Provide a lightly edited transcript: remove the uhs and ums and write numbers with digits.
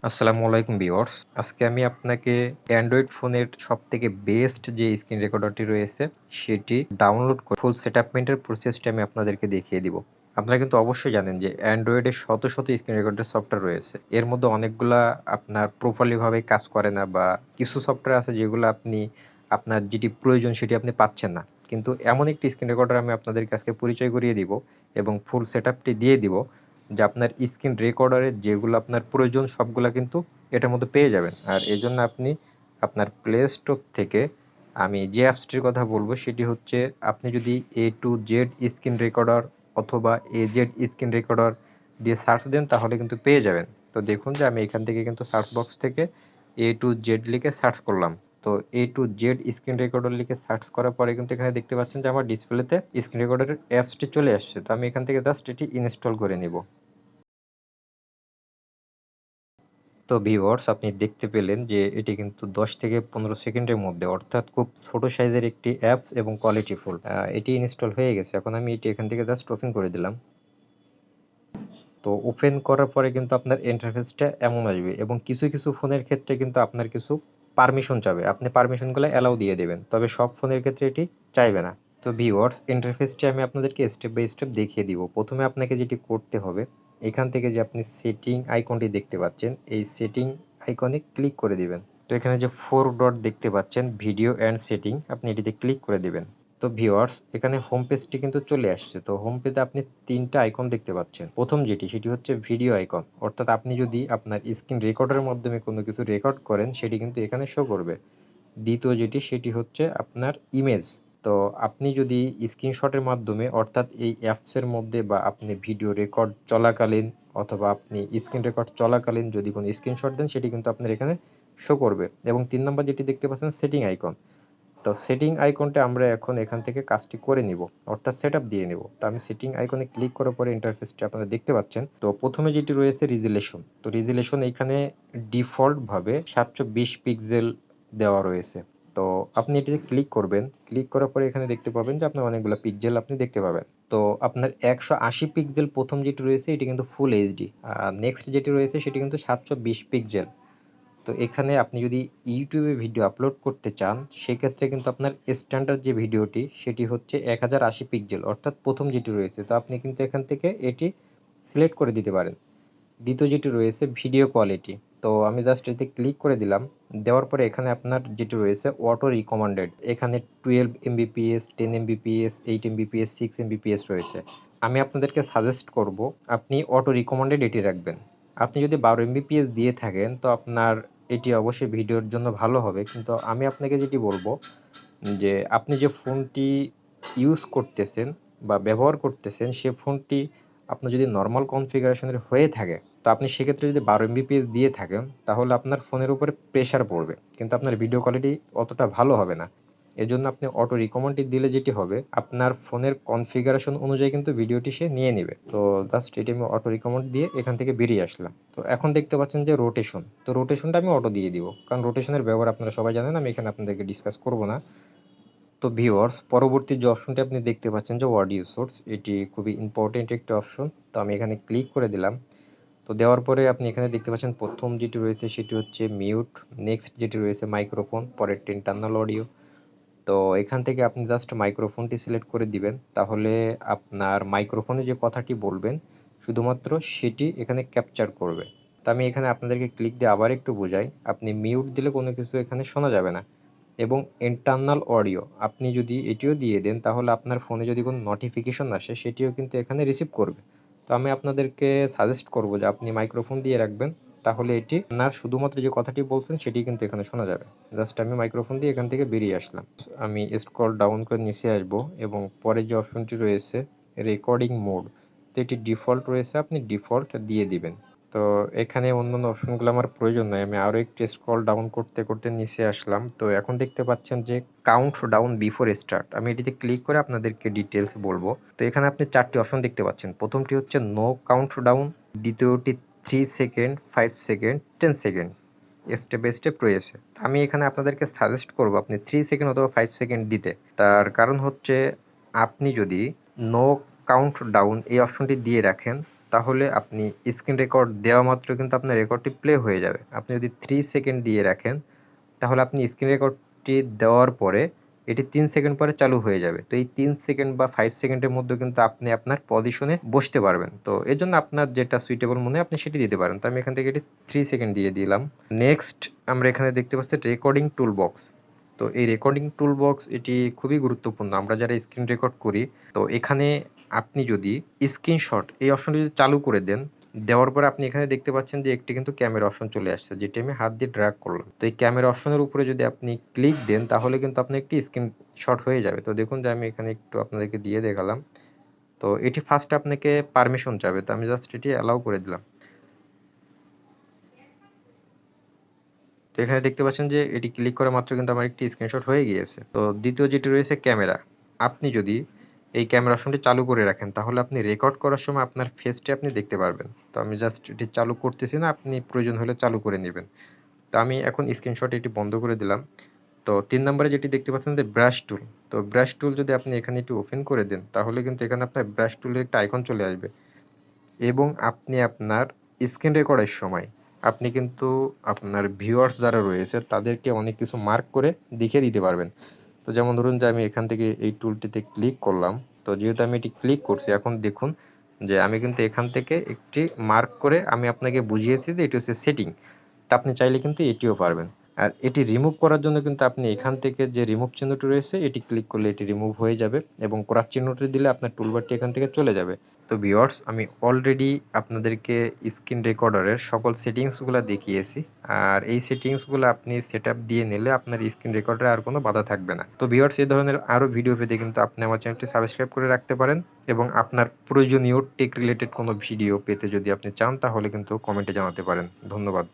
আসসালামু আলাইকুম ভিউয়ার্স। আজকে আমি আপনাকে অ্যান্ড্রয়েড ফোনের সবথেকে বেস্ট যে স্ক্রিন রেকর্ডারটি রয়েছে সেটি ডাউনলোড করে ফুল সেটআপমেন্টের প্রসেসটি আমি আপনাদেরকে দেখিয়ে দিব। আপনারা কিন্তু অবশ্যই জানেন যে অ্যান্ড্রয়েডে শত স্ক্রিন রেকর্ডার সফটওয়্যার রয়েছে। এর মধ্যে অনেকগুলা আপনার প্রপারলি ভাবে কাজ করে না বা কিছু সফটওয়্যার আছে যেগুলো আপনার যেটি প্রয়োজন সেটি আপনি পাচ্ছেন না। কিন্তু এমন একটি স্ক্রিন রেকর্ডার আমি আপনাদেরকে আজকে পরিচয় করিয়ে দিব এবং ফুল সেটআপটি দিয়ে দিব যে আপনার স্ক্রিন রেকর্ডারের যেগুলো আপনার প্রয়োজন সবগুলা কিন্তু এটার মধ্যে পেয়ে যাবেন। আর এজন্য আপনি আপনার প্লে স্টোর থেকে আমি যে অ্যাপসটির কথা বলবো সেটি হচ্ছে, আপনি যদি A to Z screen recorder অথবা AZ স্ক্রিন রেকর্ডার দিয়ে সার্চ দেন তাহলে কিন্তু পেয়ে যাবেন। তো দেখুন যে আমি এখান থেকে কিন্তু সার্চ বক্স থেকে A to Z লিখে সার্চ করলাম। তো A to Z screen recorder লিখে সার্চ করার পরে কিন্তু এখানে দেখতে পাচ্ছেন যে আমার ডিসপ্লেতে স্ক্রিন রেকর্ডারের অ্যাপসটি চলে আসছে। তো আমি এখান থেকে জাস্ট এটি ইনস্টল করে নিব। তো ভিউয়ার্স, আপনি দেখতে পেলেন যে এটি কিন্তু 10 থেকে 15 সেকেন্ডের মধ্যে, অর্থাৎ খুব ছোট সাইজের একটি অ্যাপস এবং কোয়ালিটিফুল এটি ইনস্টল হয়ে গেছে। এখন আমি এটি এখান থেকে জাস্ট ওপেন করে দিলাম। তো ওপেন করার পরে কিন্তু আপনার ইন্টারফেসটা এমন আসবে এবং কিছু ফোনের ক্ষেত্রে কিন্তু আপনার কিছু পারমিশন চাবে, আপনি পারমিশনগুলো অ্যালাউ দিয়ে দেবেন, তবে সব ফোনের ক্ষেত্রে এটি চাইবে না। তো ভিউয়ার্স, ইন্টারফেসটি আমি আপনাদেরকে স্টেপ বাই স্টেপ দেখিয়ে দিব। প্রথমে আপনাকে যেটি করতে হবে, এখান থেকে যে আপনি সেটিং আইকনটি দেখতে পাচ্ছেন, এই সেটিং আইকনে ক্লিক করে দিবেন। তো এখানে যে 4 ডট দেখতে পাচ্ছেন ভিডিও অ্যান্ড সেটিং, আপনি এটিতে ক্লিক করে দিবেন। তো ভিউয়ার্স, এখানে হোম পেজটি কিন্তু চলে আসছে। তো হোম পেজে আপনি 3টা আইকন দেখতে পাচ্ছেন। প্রথম সেটি হচ্ছে ভিডিও আইকন, অর্থাৎ আপনি যদি আপনার স্ক্রিন রেকর্ডারের মাধ্যমে কোনো কিছু রেকর্ড করেন সেটি কিন্তু এখানে শো করবে। দ্বিতীয় সেটি হচ্ছে আপনার ইমেজ। তো আপনি যদি স্ক্রিনশটের মাধ্যমে, অর্থাৎ এই অ্যাপসের মধ্যে বা আপনি ভিডিও রেকর্ড চলাকালীন অথবা আপনি স্ক্রিন রেকর্ড চলাকালীন যদি কোনো স্ক্রিনশট দেন সেটি কিন্তু আপনার এখানে শো করবে। এবং 3 নাম্বার যেটি দেখতে পাচ্ছেন সেটিং আইকন। তো সেটিং আইকনটা আমরা এখন এখান থেকে কাজটি করে নিব, অর্থাৎ সেটআপ দিয়ে নিব। তো আমি সেটিং আইকনে ক্লিক করার পরে ইন্টারফেসটি আপনারা দেখতে পাচ্ছেন। তো প্রথমে যেটি রয়েছে রিজোলিউশন। তো রিজোলিউশন এখানে ডিফল্ট ভাবে 720 পিক্সেল দেওয়া রয়েছে। তো আপনি এটিতে ক্লিক করবেন। ক্লিক করার পরে এখানে দেখতে পাবেন যে আপনার অনেকগুলো পিক্সেল আপনি দেখতে পাবেন। তো আপনার 180 পিক্সেল প্রথম যেটি রয়েছে এটি কিন্তু ফুল এইচডি। আর নেক্সট যেটি রয়েছে সেটি কিন্তু 720 পিক্সেল। তো এখানে আপনি যদি ইউটিউবে ভিডিও আপলোড করতে চান সেক্ষেত্রে কিন্তু আপনার স্ট্যান্ডার্ড যে ভিডিওটি সেটি হচ্ছে 1080 পিক্সেল, অর্থাৎ প্রথম যেটি রয়েছে। তো আপনি কিন্তু এখান থেকে এটি সিলেক্ট করে দিতে পারেন। দ্বিতীয় যেটি রয়েছে ভিডিও কোয়ালিটি। তো আমি জাস্ট এতে ক্লিক করে দিলাম। দেওয়ার পরে এখানে আপনার যেটি রয়েছে অটো রিকমান্ডেড, এখানে 12 এমবিপিএস, 10 এমবিপিএস, 8 এমবিপিএস, 6 এমবিপিএস রয়েছে। আমি আপনাদেরকে সাজেস্ট করব আপনি অটো রিকমান্ডেড এটি রাখবেন। আপনি যদি 12 এমবিপিএস দিয়ে থাকেন তো আপনার এটি অবশ্যই ভিডিওর জন্য ভালো হবে, কিন্তু আমি আপনাকে যেটি বলবো যে আপনি যে ফোনটি ইউজ করতেছেন বা ব্যবহার করতেছেন সে ফোনটি আপনার যদি নরমাল কনফিগারেশনের হয়ে থাকে, তো আপনি সেক্ষেত্রে যদি 12 এমবিপিএস দিয়ে থাকেন তাহলে আপনার ফোনের উপরে প্রেসার পড়বে, কিন্তু আপনার ভিডিও কোয়ালিটি অতটা ভালো হবে না। এজন্য আপনি অটো রিকমেন্ড দিলে যেটি হবে, আপনার ফোনের কনফিগারেশন অনুযায়ী কিন্তু ভিডিওটি সে নিয়ে নেবে। তো জাস্ট এটি আমি অটো রিকমেন্ড দিয়ে এখান থেকে বেরিয়ে আসলাম। তো এখন দেখতে পাচ্ছেন যে রোটেশন। তো রোটেশনটা আমি অটো দিয়ে দিব, কারণ রোটেশনের ব্যবহার আপনারা সবাই জানেন, আমি এখানে আপনাদেরকে ডিসকাস করব না। তো ভিউয়ার্স, পরবর্তী যে অপশনটি আপনি দেখতে পাচ্ছেন যে অডিও সোর্স, এটি খুবই ইম্পর্টেন্ট একটি অপশন। তো আমি এখানে ক্লিক করে দিলাম। তো দেওয়ার পরে আপনি এখানে দেখতে পাচ্ছেন প্রথম যেটি রয়েছে সেটি হচ্ছে মিউট, নেক্সট যেটি রয়েছে মাইক্রোফোন, পরেরটি ইন্টারনাল অডিও। তো এখান থেকে আপনি জাস্ট মাইক্রোফোনটি সিলেক্ট করে দিবেন, তাহলে আপনার মাইক্রোফোনে যে কথাটি বলবেন শুধুমাত্র সেটি এখানে ক্যাপচার করবে। তো আমি এখানে আপনাদেরকে ক্লিক দিয়ে আবার একটু বোঝাই, আপনি মিউট দিলে কোনো কিছু এখানে শোনা যাবে না। এবং ইন্টারনাল অডিও আপনি যদি এটিও দিয়ে দেন তাহলে আপনার ফোনে যদি কোনো নোটিফিকেশন আসে সেটিও কিন্তু এখানে রিসিভ করবে। তো আমি আপনাদেরকে সাজেস্ট করব যে আপনি মাইক্রোফোন দিয়ে রাখবেন, তাহলে এটি আপনার শুধুমাত্র যে কথাটি বলছেন সেটি কিন্তু এখানে শোনা যাবে। জাস্ট আমি মাইক্রোফোন দিয়ে এখান থেকে বেরিয়ে আসলাম। আমি স্ক্রল ডাউন করে নিচে আসব এবং পরে যে অপশনটি রয়েছে রেকর্ডিং মোড, তো এটি ডিফল্ট রয়েছে, আপনি ডিফল্ট দিয়ে দিবেন। তো এখানে অন্যান্য অপশনগুলো আমার প্রয়োজন নাই, আমি আরো একটু স্ক্রল ডাউন করতে করতে নিচে আসলাম। তো এখন দেখতে পাচ্ছেন যে কাউন্ট ডাউন বিফোর স্টার্ট, আমি এটিতে ক্লিক করে আপনাদেরকে ডিটেলস বলবো। তো এখানে আপনি 4টি অপশন দেখতে পাচ্ছেন। প্রথমটি হচ্ছে নো কাউন্ট ডাউন, দ্বিতীয়টি 3 second, 5 second, 10 second, step by step রয়েছে। আমি এখানে আপনাদেরকে সাজেস্ট করব আপনি 3 সেকেন্ড অথবা 5 সেকেন্ড দিতে। তার কারণ হচ্ছে আপনি যদি নো কাউন্ট ডাউন এই অপশনটি দিয়ে রাখেন তাহলে আপনি স্ক্রিন রেকর্ড দেওয়া মাত্র কিন্তু আপনার রেকর্ডটি প্লে হয়ে যাবে। আপনি যদি 3 সেকেন্ড দিয়ে রাখেন তাহলে আপনি স্ক্রিন রেকর্ডটি দেওয়ার পরে এটি 3 সেকেন্ড পরে চালু হয়ে যাবে। তো এই 3 সেকেন্ড বা 5 সেকেন্ডের মধ্যে কিন্তু আপনি আপনার পজিশনে বসতে পারবেন। তো এর জন্য আপনার যেটা সুইটেবল মনে হয় আপনি সেটি দিতে পারেন। তো আমি এখান থেকে এটি 3 সেকেন্ড দিয়ে দিলাম। নেক্সট আমরা এখানে দেখতে পাচ্ছি রেকর্ডিং টুল বক্স। তো এই রেকর্ডিং টুল বক্স এটি খুবই গুরুত্বপূর্ণ। আমরা যারা স্ক্রিন রেকর্ড করি, তো এখানে আপনি যদি স্ক্রিনশট এই অপশনটি যদি চালু করে দেন, দেওয়ার পরে আপনি এখানে দেখতে পাচ্ছেন যে একটি কিন্তু ক্যামেরা অপশন চলে আসছে, যেটি আমি হাত দিয়ে ড্র্যাগ করলাম। তো এই ক্যামেরা অপশনের উপরে যদি আপনি ক্লিক দেন তাহলে কিন্তু আপনার একটি স্ক্রিনশট হয়ে যাবে। তো দেখুন যে আমি এখানে একটু আপনাদেরকে দিয়ে দেখালাম। তো এটি ফার্স্ট আপনাকে পারমিশন চাবে, তো আমি জাস্ট এটি অ্যালাউ করে দিলাম। তো এখানে দেখতে পাচ্ছেন যে এটি ক্লিক করা মাত্র কিন্তু আমার একটি স্ক্রিনশট হয়ে গিয়েছে। তো দ্বিতীয় যেটি রয়েছে ক্যামেরা। আপনি যদি এই ক্যামেরা অপশনটি চালু করে রাখেন তাহলে আপনি রেকর্ড করার সময় আপনার ফেসটি আপনি দেখতে পারবেন। তো আমি জাস্ট এটি চালু করতেছি না, আপনি প্রয়োজন হলে চালু করে নেবেন। তো আমি এখন স্ক্রিনশট এটি বন্ধ করে দিলাম। তো 3 নম্বরে যেটি দেখতে পাচ্ছেন যে ব্রাশ টুল। তো ব্রাশ টুল যদি আপনি এখানে একটু ওপেন করে দেন তাহলে কিন্তু এখানে আপনার ব্রাশ টুলের একটা আইকন চলে আসবে এবং আপনি আপনার স্ক্রিন রেকর্ডের সময় আপনি কিন্তু আপনার ভিউয়ার্স যারা রয়েছে তাদেরকে অনেক কিছু মার্ক করে দেখিয়ে দিতে পারবেন। তো যেমন ধরুন যে আমি এখান থেকে এই টুলটিতে ক্লিক করলাম। তো যেহেতু আমি এটি ক্লিক করছি, এখন দেখুন যে আমি কিন্তু এখান থেকে একটি মার্ক করে আমি আপনাকে বুঝিয়েছি যে এটি হচ্ছে সেটিং। তা আপনি চাইলে কিন্তু এটিও পারবেন। আর এটি রিমুভ করার জন্য কিন্তু আপনি এখান থেকে যে রিমুভ চিহ্নটি রয়েছে এটি ক্লিক করলে এটি রিমুভ হয়ে যাবে এবং ক্রস চিহ্নটি দিলে আপনার টুলবারটি এখান থেকে চলে যাবে। তো ভিউয়ার্স, আমি অলরেডি আপনাদেরকে স্ক্রিন রেকর্ডারের সকল সেটিংসগুলো দেখিয়েছি। আর এই সেটিংসগুলো আপনি সেটআপ দিয়ে নিলে আপনার স্ক্রিন রেকর্ডারে আর কোনো বাধা থাকবে না। তো ভিউয়ার্স, এই ধরনের আরও ভিডিও পেতে কিন্তু আপনি আমার চ্যানেলটি সাবস্ক্রাইব করে রাখতে পারেন এবং আপনার প্রয়োজনীয় টেক রিলেটেড কোনো ভিডিও পেতে যদি আপনি চান তাহলে কিন্তু কমেন্টে জানাতে পারেন। ধন্যবাদ।